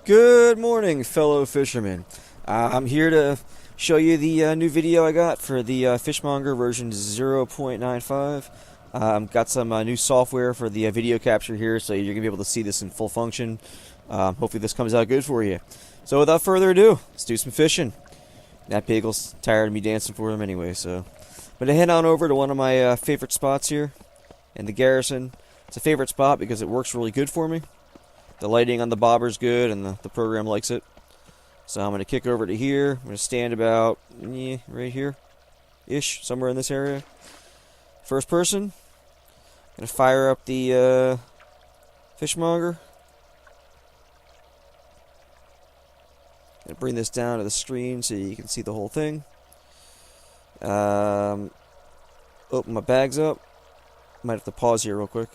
Good morning, fellow fishermen. I'm here to show you the new video I got for the Fishmonger version 0.95. Got some new software for the video capture here, so you're going to be able to see this in full function. Hopefully this comes out good for you. So without further ado, let's do some fishing. That Piggle's tired of me dancing for him anyway, so I'm going to head on over to one of my favorite spots here in the Garrison. It's a favorite spot because it works really good for me. The lighting on the bobber's good, and the program likes it. So I'm going to kick over to here. I'm going to stand about right here-ish, somewhere in this area. First person. Going to fire up the Fishmonger. Going to bring this down to the screen so you can see the whole thing. Open my bags up. Might have to pause here real quick.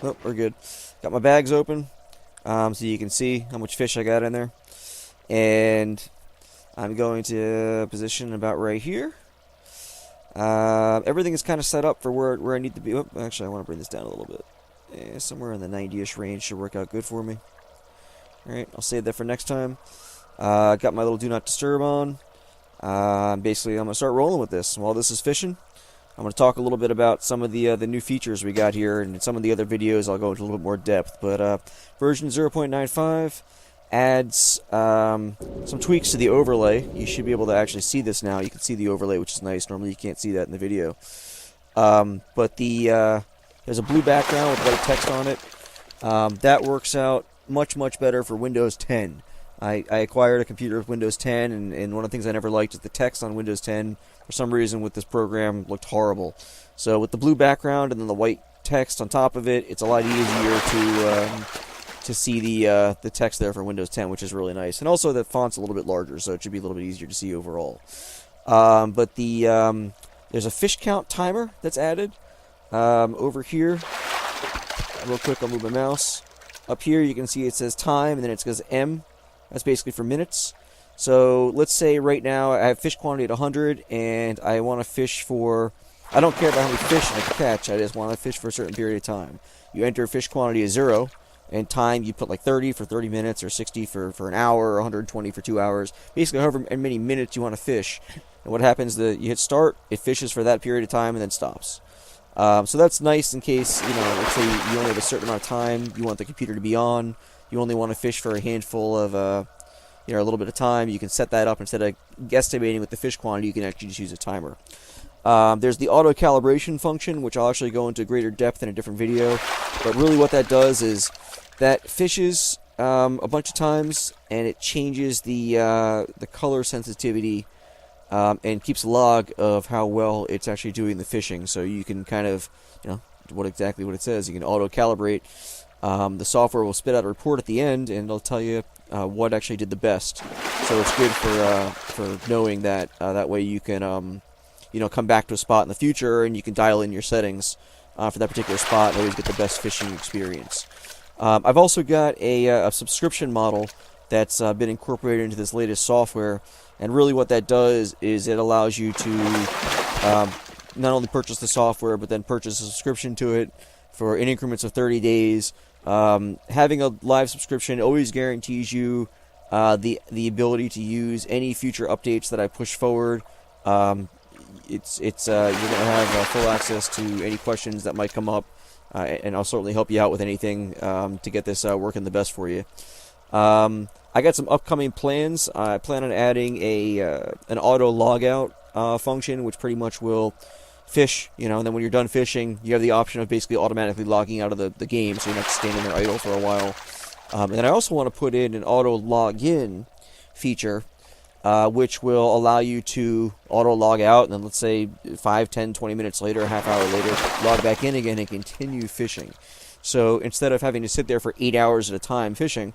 Nope, we're good. Got my bags open, so you can see how much fish I got in there. And I'm going to position about right here. Everything is kind of set up for where I need to be. Oh, actually, I want to bring this down a little bit. Somewhere in the 90-ish range should work out good for me. Alright, I'll save that for next time. Got my little do not disturb on. Basically, I'm going to start rolling with this. While this is fishing, I'm going to talk a little bit about some of the new features we got here, and in some of the other videos I'll go into a little bit more depth. But version 0.95 adds some tweaks to the overlay. You should be able to actually see this now. You can see the overlay, which is nice. Normally you can't see that in the video. But there's a blue background with white text on it. That works out much better for Windows 10. I acquired a computer with Windows 10, and one of the things I never liked is the text on Windows 10. For some reason, with this program, looked horrible. So with the blue background and then the white text on top of it, it's a lot easier to see the text there for Windows 10, which is really nice. And also, the font's a little bit larger, so it should be a little bit easier to see overall. But there's a fish count timer that's added over here. Real quick, I'll move my mouse. Up here, you can see it says time, and then it says M. That's basically for minutes. So let's say right now I have fish quantity at 100, and I want to fish for... I don't care about how many fish I catch, I just want to fish for a certain period of time. You enter fish quantity as 0, and time you put like 30 for 30 minutes, or 60 for an hour, or 120 for 2 hours. Basically, however many minutes you want to fish. And what happens, you hit start, it fishes for that period of time, and then stops. So that's nice in case, let's say you only have a certain amount of time, you want the computer to be on, you only want to fish for a handful of, a little bit of time. You can set that up. Instead of guesstimating with the fish quantity, you can actually just use a timer. There's the auto calibration function, which I'll actually go into greater depth in a different video. But really what that does is that fishes a bunch of times, and it changes the color sensitivity and keeps a log of how well it's actually doing the fishing. So you can kind of, exactly what it says. You can auto calibrate. The software will spit out a report at the end, and it'll tell you what actually did the best. So it's good for knowing that. That way you can, come back to a spot in the future, and you can dial in your settings for that particular spot and always get the best fishing experience. I've also got a subscription model that's been incorporated into this latest software, and really what that does is it allows you to not only purchase the software, but then purchase a subscription to it for in increments of 30 days. Having a live subscription always guarantees you the ability to use any future updates that I push forward. You're going to have full access to any questions that might come up, and I'll certainly help you out with anything to get this working the best for you. I got some upcoming plans. I plan on adding an auto logout function, which pretty much will fish, and then when you're done fishing, you have the option of basically automatically logging out of the game, so you're not standing there idle for a while. And then I also want to put in an auto login feature, which will allow you to auto log out, and then let's say 5, 10, 20 minutes later, a half hour later, log back in again and continue fishing. So instead of having to sit there for 8 hours at a time fishing,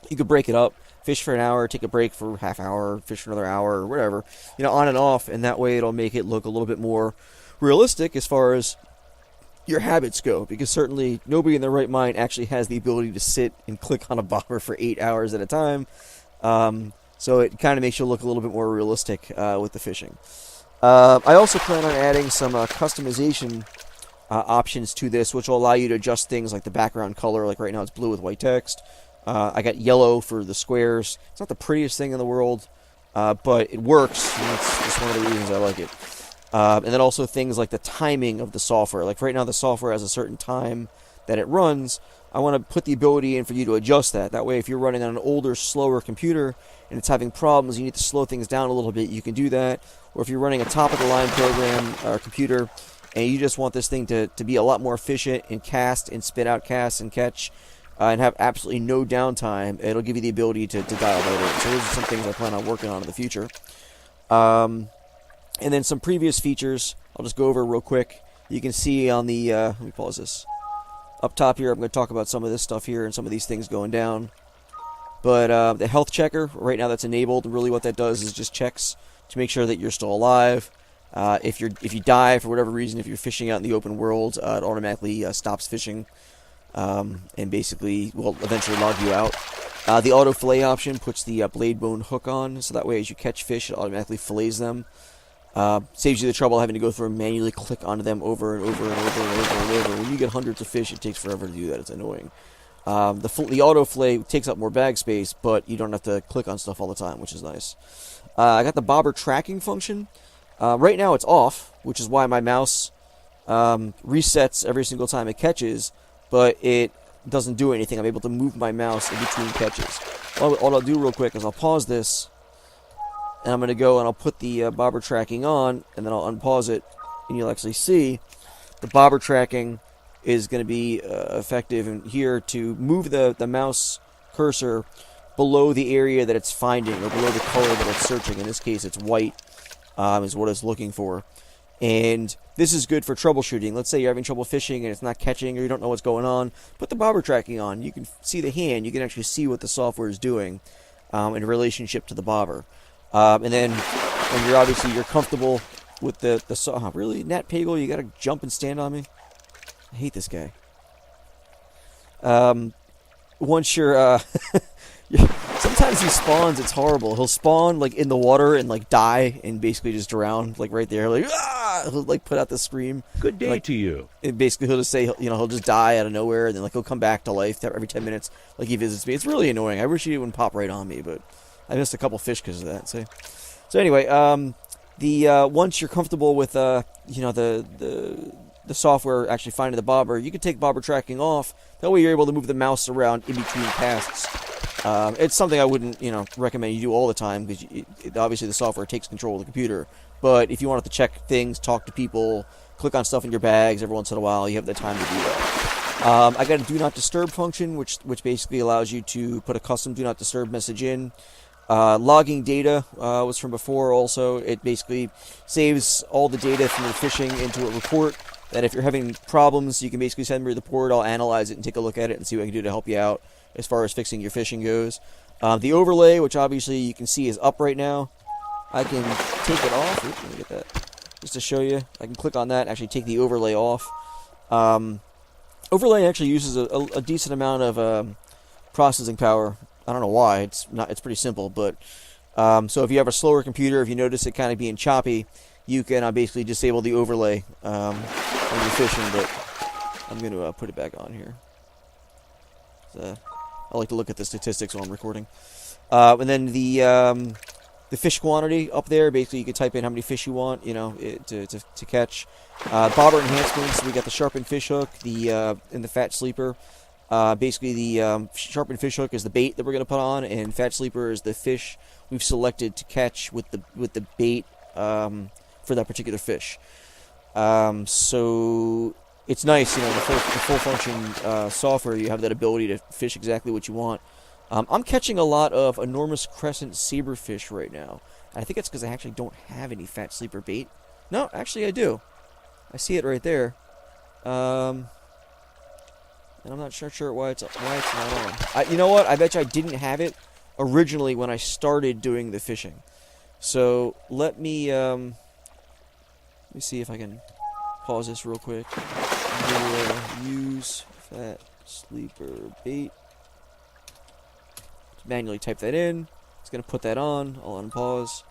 you could break it up. Fish for an hour, take a break for a half hour, fish for another hour, or whatever, on and off, and that way it'll make it look a little bit more realistic as far as your habits go, because certainly nobody in their right mind actually has the ability to sit and click on a bobber for 8 hours at a time, so it kind of makes you look a little bit more realistic with the fishing. I also plan on adding some customization options to this, which will allow you to adjust things like the background color. Like right now it's blue with white text. I got yellow for the squares. It's not the prettiest thing in the world, but it works. And that's just one of the reasons I like it. And then also things like the timing of the software. Like right now the software has a certain time that it runs. I want to put the ability in for you to adjust that. That way if you're running on an older, slower computer and it's having problems, you need to slow things down a little bit, you can do that. Or if you're running a top-of-the-line program or computer and you just want this thing to be a lot more efficient and cast and spit out casts and catch and have absolutely no downtime, it'll give you the ability to dial that in. So those are some things I plan on working on in the future. And then some previous features, I'll just go over real quick. You can see on the, let me pause this. Up top here, I'm going to talk about some of this stuff here and some of these things going down. But the health checker, right now that's enabled. And really what that does is just checks to make sure that you're still alive. If you die for whatever reason, if you're fishing out in the open world, it automatically stops fishing and basically will eventually log you out. The auto fillet option puts the blade bone hook on, so that way as you catch fish, it automatically fillets them. Saves you the trouble of having to go through and manually click onto them over and over and over and over and over. When you get hundreds of fish, it takes forever to do that. It's annoying. The auto fillet takes up more bag space, but you don't have to click on stuff all the time, which is nice. I got the bobber tracking function. Right now it's off, which is why my mouse resets every single time it catches, but it doesn't do anything. I'm able to move my mouse in between catches. What I'll do real quick is I'll pause this, and I'm going to go and I'll put the bobber tracking on, and then I'll unpause it, and you'll actually see the bobber tracking is going to be effective in here to move the mouse cursor below the area that it's finding, or below the color that it's searching. In this case, it's white is what it's looking for. And this is good for troubleshooting. Let's say you're having trouble fishing and it's not catching, or you don't know what's going on. Put the bobber tracking on. You can see the hand. You can actually see what the software is doing in relationship to the bobber. And then when you're comfortable with the really, Nat Pagel, you got to jump and stand on me. I hate this guy. Once you're sometimes he spawns, it's horrible. He'll spawn like in the water and like die and basically just drown, like right there, like he'll like put out the scream. Good day like, to you. And basically he'll just say, he'll just die out of nowhere, and then like he'll come back to life every 10 minutes, like he visits me. It's really annoying. I wish he wouldn't pop right on me, but I missed a couple fish because of that. So anyway, once you're comfortable with the software actually finding the bobber, you can take bobber tracking off. That way you're able to move the mouse around in between casts. It's something I wouldn't, recommend you do all the time, because obviously the software takes control of the computer. But if you wanted to check things, talk to people, click on stuff in your bags every once in a while, you have the time to do that. I got a do not disturb function, which basically allows you to put a custom do not disturb message in. Logging data was from before also. It basically saves all the data from your fishing into a report that if you're having problems, you can basically send me the report, I'll analyze it and take a look at it and see what I can do to help you out as far as fixing your fishing goes. The overlay, which obviously you can see is up right now, I can take it off. Oops, let me get that just to show you. I can click on that and actually take the overlay off. Overlay actually uses a decent amount of processing power. I don't know why. It's pretty simple, but so if you have a slower computer, if you notice it kind of being choppy, you can basically disable the overlay when you're fishing. But I'm going to put it back on here. I like to look at the statistics while I'm recording. And then the fish quantity up there, basically you can type in how many fish you want, to catch. Bobber enhancements, we got the sharpened fish hook, and the fat sleeper. Basically the sharpened fish hook is the bait that we're going to put on, and fat sleeper is the fish we've selected to catch with the bait for that particular fish. So it's nice, the full function software. You have that ability to fish exactly what you want. I'm catching a lot of enormous crescent saberfish right now. I think it's because I actually don't have any fat sleeper bait. No, actually I do. I see it right there. And I'm not sure why it's not on. You know what? I bet you I didn't have it originally when I started doing the fishing. So let me see if I can pause this real quick. Use fat sleeper bait. Manually type that in. It's going to put that on. I'll unpause.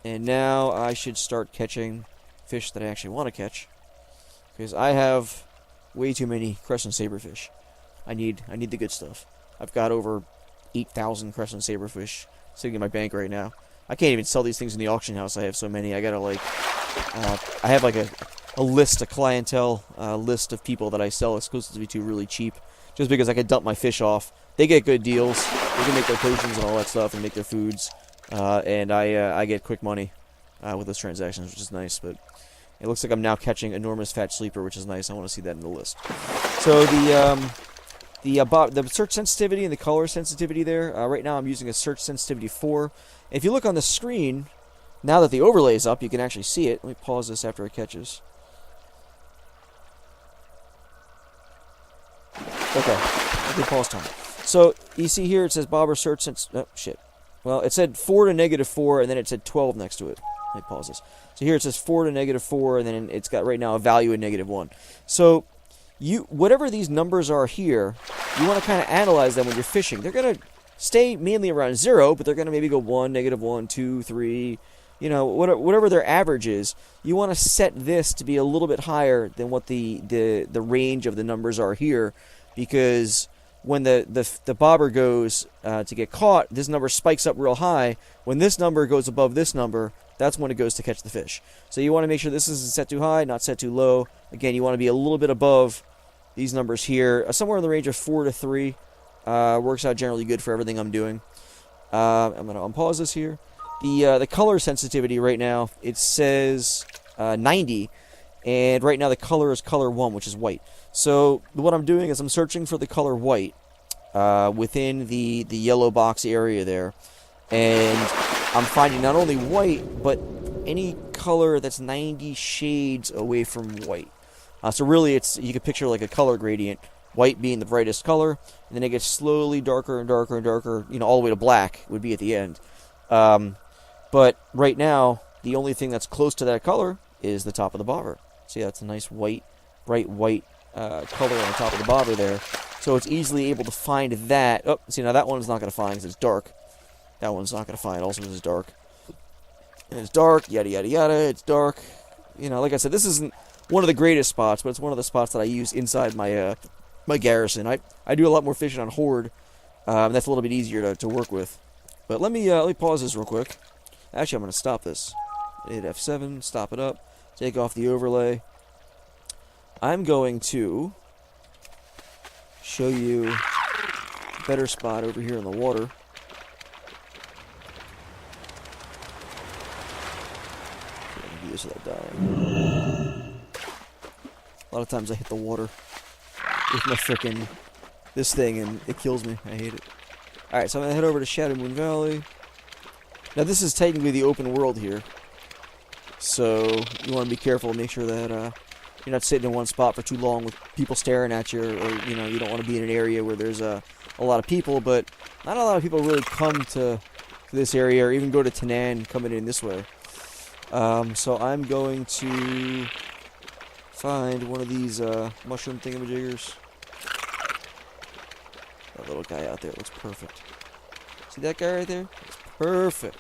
And now I should start catching fish that I actually want to catch. because I have way too many crescent saberfish. I need the good stuff. I've got over 8,000 crescent saberfish sitting in my bank right now. I can't even sell these things in the auction house. I have so many. I gotta like, I have like a list, a clientele list of people that I sell exclusively to really cheap, just because I can dump my fish off. They get good deals. They can make their potions and all that stuff and make their foods, and I get quick money with those transactions, which is nice. But it looks like I'm now catching enormous fat sleeper, which is nice. I want to see that in the list. So the search sensitivity and the color sensitivity there, right now I'm using a search sensitivity 4. If you look on the screen, now that the overlay is up, you can actually see it. Let me pause this after it catches. Okay, good pause time. So you see here it says Bobber search sense. Oh shit. Well, it said 4 to -4, and then it said 12 next to it. Let me pause this. So here it says 4 to -4, and then it's got right now a value of -1. So whatever these numbers are here, you want to kind of analyze them when you're fishing. They're going to stay mainly around 0, but they're going to maybe go 1, -1, 2, 3, you know, whatever their average is. You want to set this to be a little bit higher than what the range of the numbers are here, because when the bobber goes to get caught, this number spikes up real high. When this number goes above this number, that's when it goes to catch the fish. So you want to make sure this isn't set too high, not set too low. Again, you want to be a little bit above these numbers here. Somewhere in the range of 4 to 3 works out generally good for everything I'm doing. I'm going to unpause this here. The color sensitivity right now, it says 90. And right now the color is color 1, which is white. So what I'm doing is I'm searching for the color white within the yellow box area there. And I'm finding not only white, but any color that's 90 shades away from white. So really, you could picture like a color gradient, white being the brightest color, and then it gets slowly darker and darker and darker, you know, all the way to black would be at the end. But right now, the only thing that's close to that color is the top of the bobber. See, that's a nice white, bright white color on the top of the bobber there. So it's easily able to find that. Oh, see, now that one's not going to find because it's dark. That one's not going to find also because it's dark. And it's dark, yada, yada, yada, it's dark. You know, like I said, this isn't one of the greatest spots, but it's one of the spots that I use inside my my garrison. I do a lot more fishing on Horde. That's a little bit easier to work with. But let me pause this real quick. Actually, I'm going to stop this. Hit F7, stop it up, take off the overlay. I'm going to show you a better spot over here in the water. Do this without dying. A lot of times I hit the water with my frickin' this thing and it kills me. I hate it. Alright, so I'm going to head over to Shadow Moon Valley. Now this is technically the open world here. So you want to be careful and make sure that you're not sitting in one spot for too long with people staring at you, or you know, you don't want to be in an area where there's a lot of people, but not a lot of people really come to this area or even go to Tanan coming in this way. So I'm going to find one of these mushroom thingamajiggers. That little guy out there looks perfect. See that guy right there? It's perfect.